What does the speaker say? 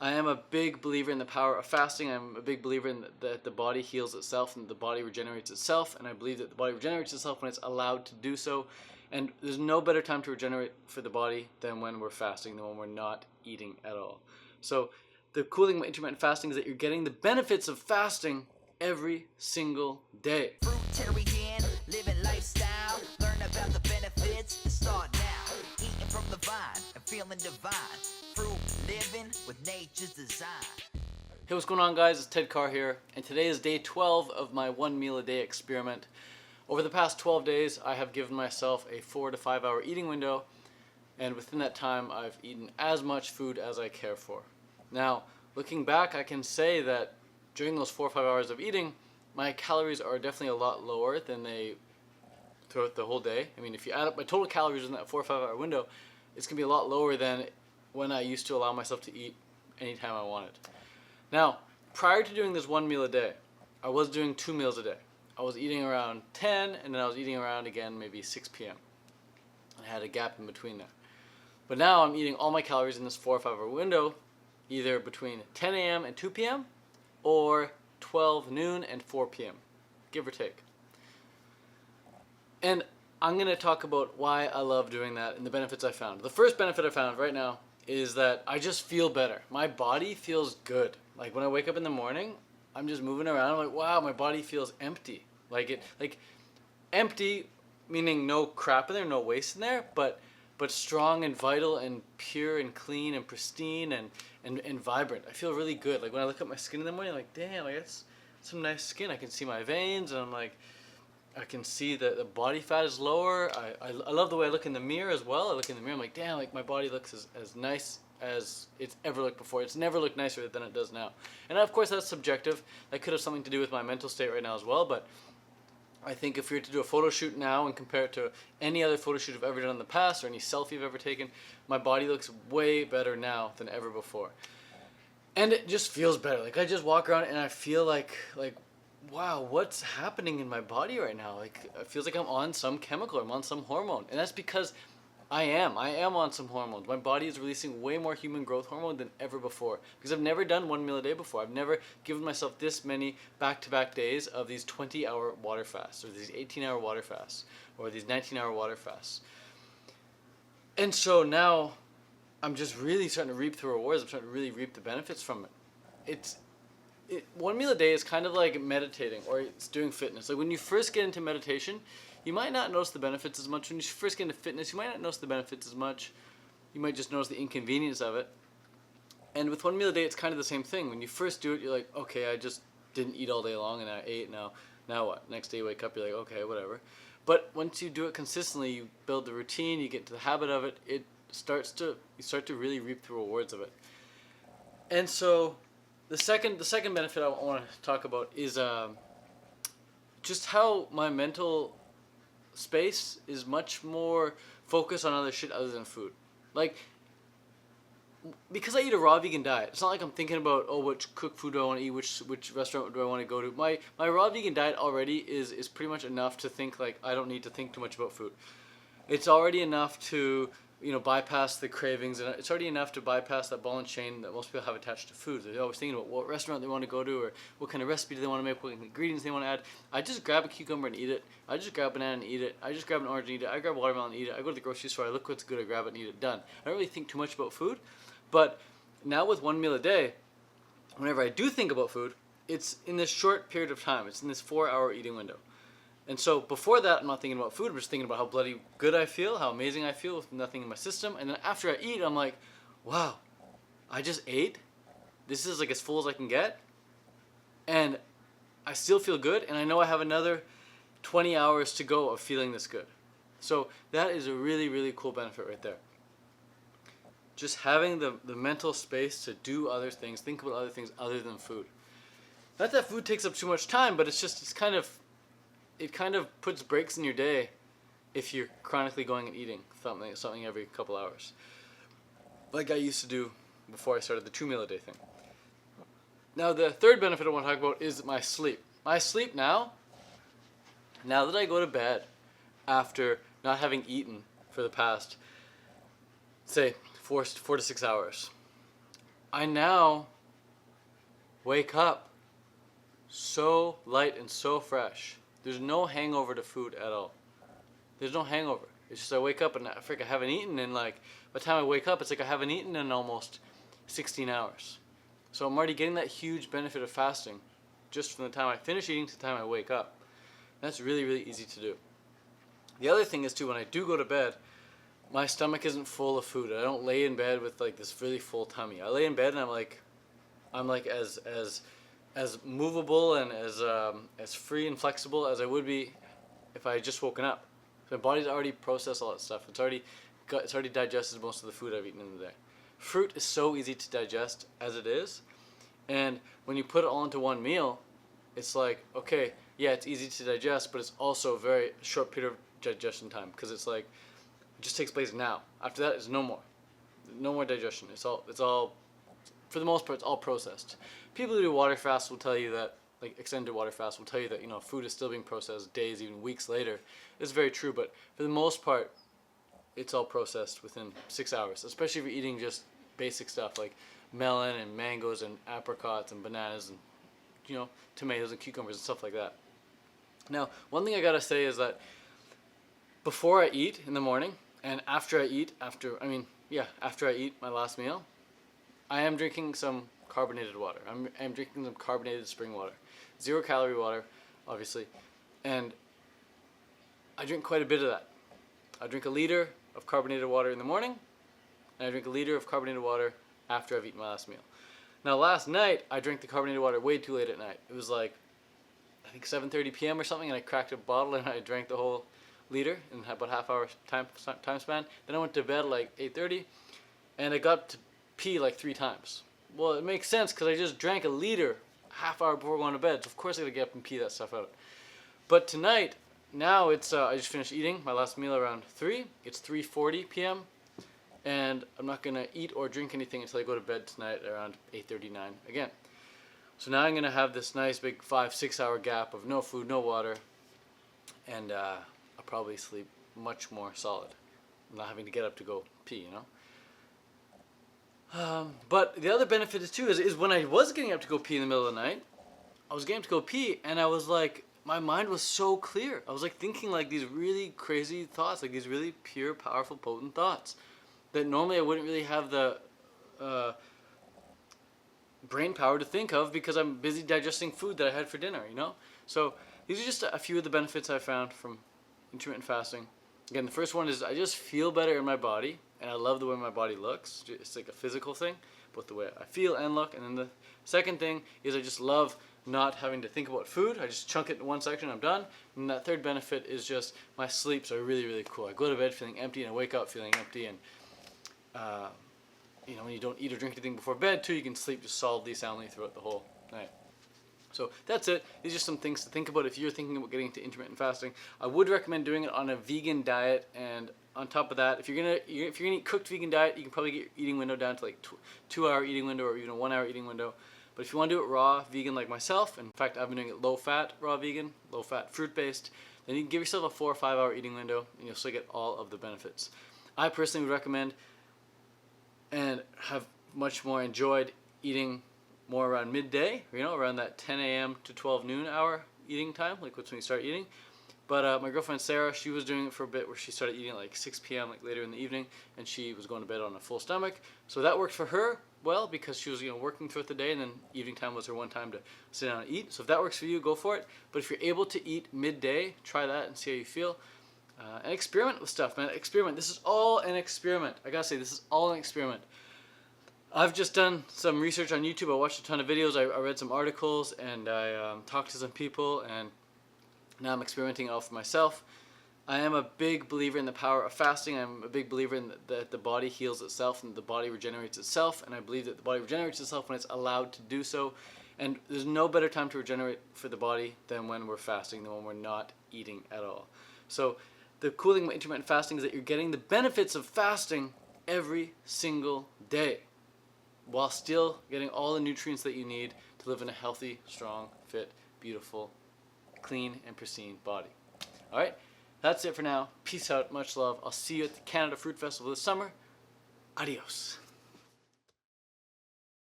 I am a big believer in the power of fasting. I'm a big believer in that the body heals itself and the body regenerates itself. And I believe that the body regenerates itself when it's allowed to do so. And there's no better time to regenerate for the body than when we're fasting, than when we're not eating at all. So the cool thing about intermittent fasting is that you're getting the benefits of fasting every single day. Fruitarian, living lifestyle. Learn about the benefits and start now. Eating from the vine and feeling divine. Fruit living with nature's design. Hey, what's going on, guys? It's Ted Carr here, and today is day 12 of my 1 meal a day experiment. Over the past 12 days, I have given myself a 4 to 5 hour eating window, and within that time, I've eaten as much food as I care for. Now, looking back, I can say that during those 4 or 5 hours of eating, my calories are definitely a lot lower than they throughout the whole day. I mean, if you add up my total calories in that 4 or 5 hour window, it's going to be a lot lower than when I used to allow myself to eat anytime I wanted. Now, prior to doing this 1 meal a day, I was doing 2 meals a day. I was eating around 10, and then I was eating around again maybe 6 p.m. I had a gap in between there. But now I'm eating all my calories in this 4 or 5 hour window, either between 10 a.m. and 2 p.m. or 12 noon and 4 p.m., give or take. And I'm going to talk about why I love doing that and the benefits I found. The first benefit I found right now is that I just feel better. My body feels good. Like when I wake up in the morning, I'm just moving around. I'm like, wow, my body feels empty. Like empty, meaning no crap in there, no waste in there, but strong and vital and pure and clean and pristine and vibrant. I feel really good. Like when I look at my skin in the morning, I'm like, damn, like that's some nice skin. I can see my veins, and I'm like, I can see that the body fat is lower. I love the way I look in the mirror as well. I look in the mirror, I'm like, damn, like my body looks as nice as it's ever looked before. It's never looked nicer than it does now. And of course that's subjective. That could have something to do with my mental state right now as well, but I think if you were to do a photo shoot now and compare it to any other photo shoot I've ever done in the past or any selfie I've ever taken, my body looks way better now than ever before. And it just feels better. Like I just walk around and I feel like wow, what's happening in my body right now? Like it feels like I'm on some chemical, I'm on some hormone. And that's because I am on some hormones. My body is releasing way more human growth hormone than ever before. Because I've never done 1 meal a day before. I've never given myself this many back-to-back days of these 20-hour water fasts, or these 18-hour water fasts, or these 19-hour water fasts. And so now I'm just really starting to reap the rewards. I'm starting to really reap the benefits from it. 1 meal a day is kind of like meditating, or it's doing fitness. Like when you first get into meditation, you might not notice the benefits as much. When you first get into fitness, you might not notice the benefits as much. You might just notice the inconvenience of it. And with 1 meal a day, it's kind of the same thing. When you first do it, you're like, okay, I just didn't eat all day long and I ate. Now what? Next day you wake up, you're like, okay, whatever. But once you do it consistently, you build the routine, you get into the habit of it, you start to really reap the rewards of it. And so the second benefit I want to talk about is just how my mental space is much more focused on other shit other than food. Like, because I eat a raw vegan diet, it's not like I'm thinking about, oh, which cooked food do I want to eat, which restaurant do I want to go to. My raw vegan diet already is pretty much enough to think like I don't need to think too much about food. It's already enough to bypass the cravings, and it's already enough to bypass that ball and chain that most people have attached to food. They're always thinking about what restaurant they want to go to, or what kind of recipe do they want to make, what ingredients they want to add. I just grab a cucumber and eat it. I just grab a banana and eat it. I just grab an orange and eat it. I grab watermelon and eat it. I go to the grocery store, I look what's good, I grab it and eat it, done. I don't really think too much about food, but now with 1 meal a day, whenever I do think about food, it's in this short period of time. It's in this 4 hour eating window. And so before that, I'm not thinking about food. I'm just thinking about how bloody good I feel, how amazing I feel with nothing in my system. And then after I eat, I'm like, wow, I just ate. This is like as full as I can get. And I still feel good. And I know I have another 20 hours to go of feeling this good. So that is a really, really cool benefit right there. Just having the mental space to do other things, think about other things other than food. Not that food takes up too much time, but it kind of puts breaks in your day if you're chronically going and eating something every couple hours, like I used to do before I started the 2 meal a day thing. Now the third benefit I want to talk about is my sleep. My sleep now that I go to bed after not having eaten for the past, say, 4 to 6 hours, I now wake up so light and so fresh. There's no hangover to food at all. There's no hangover. It's just I wake up and I haven't eaten in like, by the time I wake up, it's like I haven't eaten in almost 16 hours. So I'm already getting that huge benefit of fasting just from the time I finish eating to the time I wake up. That's really, really easy to do. The other thing is too, when I do go to bed, my stomach isn't full of food. I don't lay in bed with like this really full tummy. I lay in bed and I'm like as movable and as free and flexible as I would be if I had just woken up. So my body's already processed all that stuff. It's already digested most of the food I've eaten in the day. Fruit is so easy to digest as it is, and when you put it all into one meal, it's like, okay, yeah, it's easy to digest, but it's also a very short period of digestion time, because it's like it just takes place now. After that, it's no more digestion. It's all for the most part, it's all processed. People who do water fasts will tell you that, like extended water fast will tell you that, you know, food is still being processed days, even weeks later. It's very true, but for the most part, it's all processed within 6 hours, especially if you're eating just basic stuff like melon and mangoes and apricots and bananas and, you know, tomatoes and cucumbers and stuff like that. Now, one thing I gotta say is that before I eat in the morning and after I eat, after I eat my last meal, I am drinking some carbonated water. I'm drinking some carbonated spring water. 0 calorie water, obviously. And I drink quite a bit of that. I drink a liter of carbonated water in the morning, and I drink a liter of carbonated water after I've eaten my last meal. Now, last night, I drank the carbonated water way too late at night. It was like, I think 7:30 p.m. or something, and I cracked a bottle and I drank the whole liter in about half hour time span. Then I went to bed like 8:30, and I got to pee like 3 times. Well, it makes sense because I just drank a liter half hour before going to bed, so of course I gotta get up and pee that stuff out. But tonight, now it's I just finished eating my last meal around 3. It's 3:40 p.m. and I'm not gonna eat or drink anything until I go to bed tonight around 8:39 again. So now I'm gonna have this nice big 5-6 hour gap of no food, no water, and I'll probably sleep much more solid. I'm not having to get up to go pee, you know. But the other benefit is too is when I was getting up to go pee in the middle of the night, I was getting up to go pee and I was like, my mind was so clear. I was like thinking like these really crazy thoughts, like these really pure, powerful, potent thoughts that normally I wouldn't really have the brain power to think of because I'm busy digesting food that I had for dinner, you know? So these are just a few of the benefits I found from intermittent fasting. Again, the first one is I just feel better in my body, and I love the way my body looks. It's like a physical thing, both the way I feel and look. And then the second thing is I just love not having to think about food. I just chunk it in one section, I'm done. And that third benefit is just my sleeps are really, really cool. I go to bed feeling empty and I wake up feeling empty. And you know, when you don't eat or drink anything before bed too, you can sleep just solidly, soundly throughout the whole night. So that's it. These are some things to think about if you're thinking about getting into intermittent fasting. I would recommend doing it on a vegan diet, and on top of that, if you're gonna eat cooked vegan diet, you can probably get your eating window down to like 2 hour eating window or even a 1 hour eating window. But if you want to do it raw vegan like myself, in fact I've been doing it low fat raw vegan, low fat fruit based, then you can give yourself a 4 or 5 hour eating window and you'll still get all of the benefits. I personally would recommend and have much more enjoyed eating more around midday, you know, around that 10 a.m. to 12 noon hour eating time, like what's when you start eating. But my girlfriend Sarah, she was doing it for a bit where she started eating at like 6 p.m. like later in the evening, and she was going to bed on a full stomach. So that worked for her well because she was, you know, working throughout the day, and then evening time was her one time to sit down and eat. So if that works for you, go for it. But if you're able to eat midday, try that and see how you feel. And experiment with stuff, man. Experiment. This is all an experiment. I gotta say, this is all an experiment. I've just done some research on YouTube. I watched a ton of videos. I read some articles, and I talked to some people, and now I'm experimenting it all for myself. I am a big believer in the power of fasting. I'm a big believer in that the body heals itself and the body regenerates itself, and I believe that the body regenerates itself when it's allowed to do so. And there's no better time to regenerate for the body than when we're fasting, than when we're not eating at all. So the cool thing about intermittent fasting is that you're getting the benefits of fasting every single day, while still getting all the nutrients that you need to live in a healthy, strong, fit, beautiful, clean, and pristine body. Alright, that's it for now. Peace out, much love. I'll see you at the Canada Fruit Festival this summer. Adios.